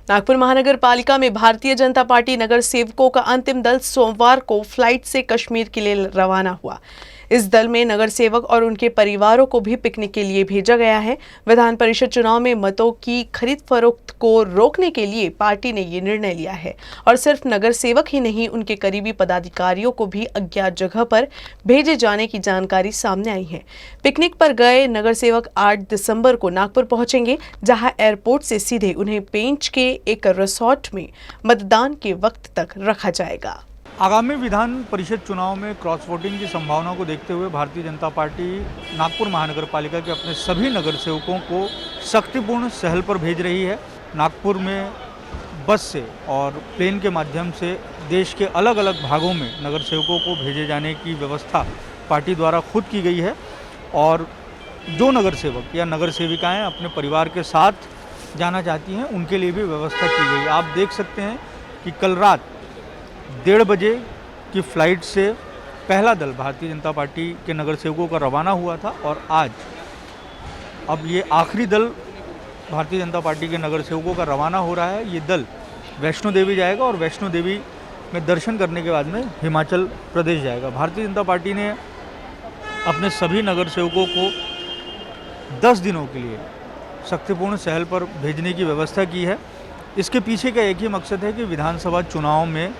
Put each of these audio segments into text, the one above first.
नागपुर महानगर पालिका में भारतीय जनता पार्टी नगर सेवकों का अंतिम दल सोमवार को फ्लाइट से कश्मीर के लिए रवाना हुआ। इस दल में नगर सेवक और उनके परिवारों को भी पिकनिक के लिए भेजा गया है। विधान परिषद चुनाव में मतों की खरीद फरोख्त को रोकने के लिए पार्टी ने ये निर्णय लिया है और सिर्फ नगर सेवक ही नहीं, उनके करीबी पदाधिकारियों को भी अज्ञात जगह पर भेजे जाने की जानकारी सामने आई है। पिकनिक पर गए नगर सेवक 8 दिसंबर को नागपुर पहुंचेंगे, जहां एयरपोर्ट से सीधे उन्हें पेंच के एक रिसोर्ट में मतदान के वक्त तक रखा जाएगा। आगामी विधान परिषद चुनाव में क्रॉस वोटिंग की संभावना को देखते हुए भारतीय जनता पार्टी नागपुर महानगर पालिका के अपने सभी नगर सेवकों को शक्तिपूर्ण सहल पर भेज रही है। नागपुर में बस से और प्लेन के माध्यम से देश के अलग अलग भागों में नगर सेवकों को भेजे जाने की व्यवस्था पार्टी द्वारा खुद की गई है और जो नगर सेवक या नगर सेविकाएँ अपने परिवार के साथ जाना चाहती हैं उनके लिए भी व्यवस्था की गई। आप देख सकते हैं कि कल रात 1:30 बजे की फ़्लाइट से पहला दल भारतीय जनता पार्टी के नगर सेवकों का रवाना हुआ था और आज अब ये आखिरी दल भारतीय जनता पार्टी के नगर सेवकों का रवाना हो रहा है। ये दल वैष्णो देवी जाएगा और वैष्णो देवी में दर्शन करने के बाद में हिमाचल प्रदेश जाएगा। भारतीय जनता पार्टी ने अपने सभी नगर सेवकों को 10 दिनों के लिए शक्तिपूर्ण सहल पर भेजने की व्यवस्था की है। इसके पीछे का एक ही मकसद है कि विधानसभा चुनाव में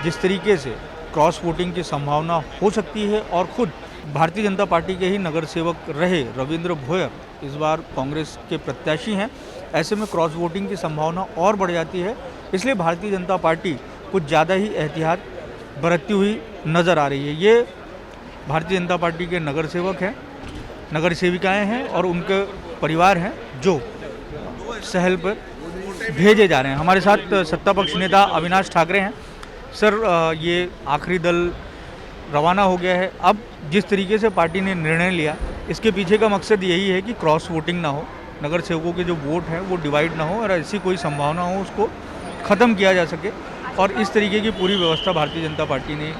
जिस तरीके से क्रॉस वोटिंग की संभावना हो सकती है और खुद भारतीय जनता पार्टी के ही नगर सेवक रहे रविंद्र भोयर इस बार कांग्रेस के प्रत्याशी हैं, ऐसे में क्रॉस वोटिंग की संभावना और बढ़ जाती है। इसलिए भारतीय जनता पार्टी कुछ ज़्यादा ही एहतियात बरतती हुई नज़र आ रही है। ये भारतीय जनता पार्टी के नगर सेवक हैं, नगर सेविकाएँ हैं और उनके परिवार हैं जो सहल पर भेजे जा रहे हैं। हमारे साथ सत्ता पक्ष नेता अविनाश ठाकरे हैं। सर, ये आखिरी दल रवाना हो गया है। अब जिस तरीके से पार्टी ने निर्णय लिया, इसके पीछे का मकसद यही है कि क्रॉस वोटिंग ना हो, नगर सेवकों के जो वोट हैं वो डिवाइड ना हो और ऐसी कोई संभावना हो उसको ख़त्म किया जा सके और इस तरीके की पूरी व्यवस्था भारतीय जनता पार्टी ने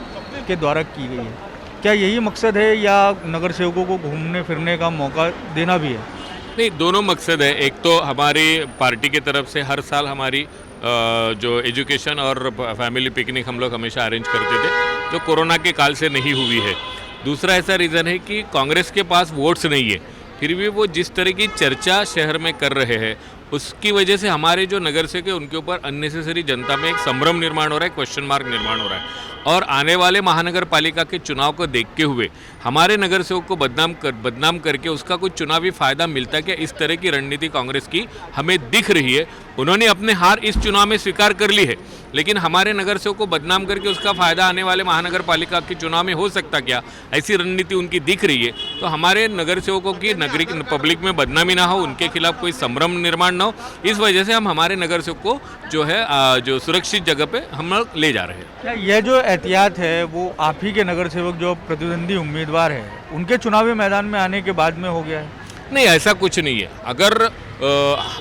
के द्वारा की गई है। क्या यही मकसद है या नगर सेवकों को घूमने फिरने का मौका देना भी है? नहीं, दोनों मकसद है। एक तो हमारी पार्टी की तरफ से हर साल हमारी जो एजुकेशन और फैमिली पिकनिक हम लोग हमेशा अरेंज करते थे, जो कोरोना के काल से नहीं हुई है। दूसरा ऐसा रीज़न है कि कांग्रेस के पास वोट्स नहीं है, फिर भी वो जिस तरह की चर्चा शहर में कर रहे हैं उसकी वजह से हमारे जो नगर सेवक है उनके ऊपर अननेसेसरी जनता में एक संभ्रम निर्माण हो रहा है, क्वेश्चन मार्क निर्माण हो रहा है। और आने वाले महानगर पालिका के चुनाव को देखते हुए हमारे नगर सेवक को बदनाम करके उसका कुछ चुनावी फायदा मिलता क्या, इस तरह की रणनीति कांग्रेस की हमें दिख रही है। उन्होंने अपने हार इस चुनाव में स्वीकार कर ली है, लेकिन हमारे नगर सेवक को बदनाम करके उसका फायदा आने वाले महानगर पालिका के चुनाव में हो सकता क्या, ऐसी रणनीति उनकी दिख रही है। तो हमारे नगर सेवकों की नागरिक पब्लिक में बदनामी ना हो, उनके खिलाफ कोई संभ्रम निर्माण ना हो, इस वजह से हम हमारे नगर सेवक को जो है जो सुरक्षित जगह पे हम लोग ले जा रहे हैं। क्या यह जो एहतियात है वो आप ही के नगर सेवक जो प्रतिद्वंदी उम्मीदवार है उनके चुनावी मैदान में आने के बाद में हो गया है? नहीं, ऐसा कुछ नहीं है। अगर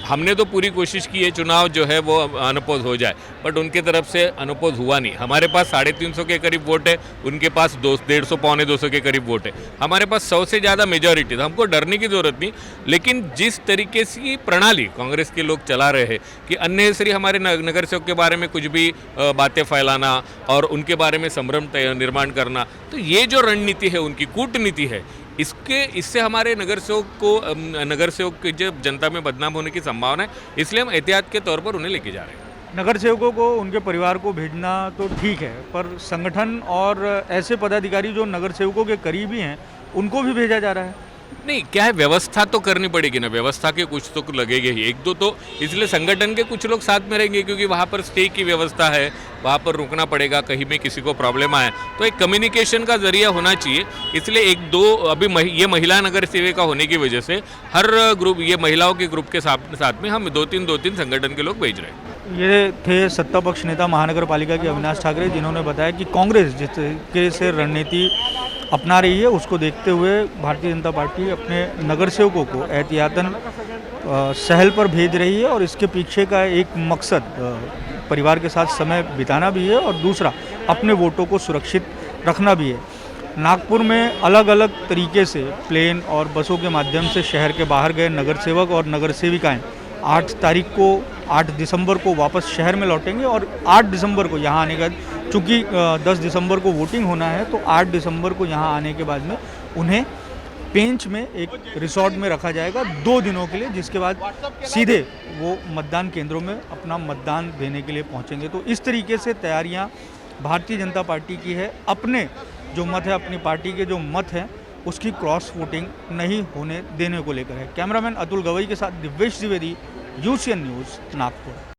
हमने तो पूरी कोशिश की है चुनाव जो है वो अनअपोज हो जाए, बट उनके तरफ से अनअपोज हुआ नहीं। हमारे पास 350 के करीब वोट है, उनके पास 150 पौने 200 के करीब वोट है। हमारे पास 100 से ज़्यादा मेजॉरिटी है, हमको डरने की ज़रूरत नहीं। लेकिन जिस तरीके से प्रणाली कांग्रेस के लोग चला रहे हैं कि अननेसेसरी हमारे नगर सेवक के बारे में कुछ भी बातें फैलाना और उनके बारे में संभ्रम निर्माण करना, तो ये जो रणनीति है उनकी कूटनीति है, इससे हमारे नगर सेवक की जो जनता में बदनाम होने की संभावना है, इसलिए हम एहतियात के तौर पर उन्हें लेके जा रहे हैं। नगर सेवकों को उनके परिवार को भेजना तो ठीक है, पर संगठन और ऐसे पदाधिकारी जो नगर सेवकों के करीबी हैं उनको भी भेजा जा रहा है। नहीं, क्या है, व्यवस्था तो करनी पड़ेगी ना, व्यवस्था के कुछ तो लगेगा ही, एक दो तो इसलिए संगठन के कुछ लोग साथ में रहेंगे क्योंकि वहाँ पर स्टे की व्यवस्था है, वहाँ पर रुकना पड़ेगा, कहीं में किसी को प्रॉब्लम आए तो एक कम्युनिकेशन का जरिया होना चाहिए। इसलिए एक दो अभी ये महिला नगर सेविका होने की वजह से हर ग्रुप, ये महिलाओं के ग्रुप के साथ में हम दो तीन संगठन के लोग भेज रहे हैं। ये थे सत्ता पक्ष नेता महानगर पालिका के अविनाश ठाकरे, जिन्होंने बताया कि कांग्रेस जिस तरीके से रणनीति अपना रही है उसको देखते हुए भारतीय जनता पार्टी अपने नगर सेवकों को एहतियातन सहल पर भेज रही है और इसके पीछे का एक मकसद परिवार के साथ समय बिताना भी है और दूसरा अपने वोटों को सुरक्षित रखना भी है। नागपुर में अलग अलग तरीके से प्लेन और बसों के माध्यम से शहर के बाहर गए नगर सेवक और नगर सेविकाएँ 8 तारीख को 8 दिसंबर को वापस शहर में लौटेंगे और 8 दिसंबर को यहाँ आने के बाद, चूँकि 10 दिसंबर को वोटिंग होना है, तो 8 दिसंबर को यहाँ आने के बाद में उन्हें पेंच में एक रिसोर्ट में रखा जाएगा 2 दिनों के लिए, जिसके बाद सीधे वो मतदान केंद्रों में अपना मतदान देने के लिए पहुंचेंगे। तो इस तरीके से तैयारियां भारतीय जनता पार्टी की है, अपने जो मत है, अपनी पार्टी के जो मत हैं उसकी क्रॉस वोटिंग नहीं होने देने को लेकर है। कैमरामैन अतुल गवई के साथ दिव्येश द्विवेदी, यूसीएन न्यूज़, नागपुर।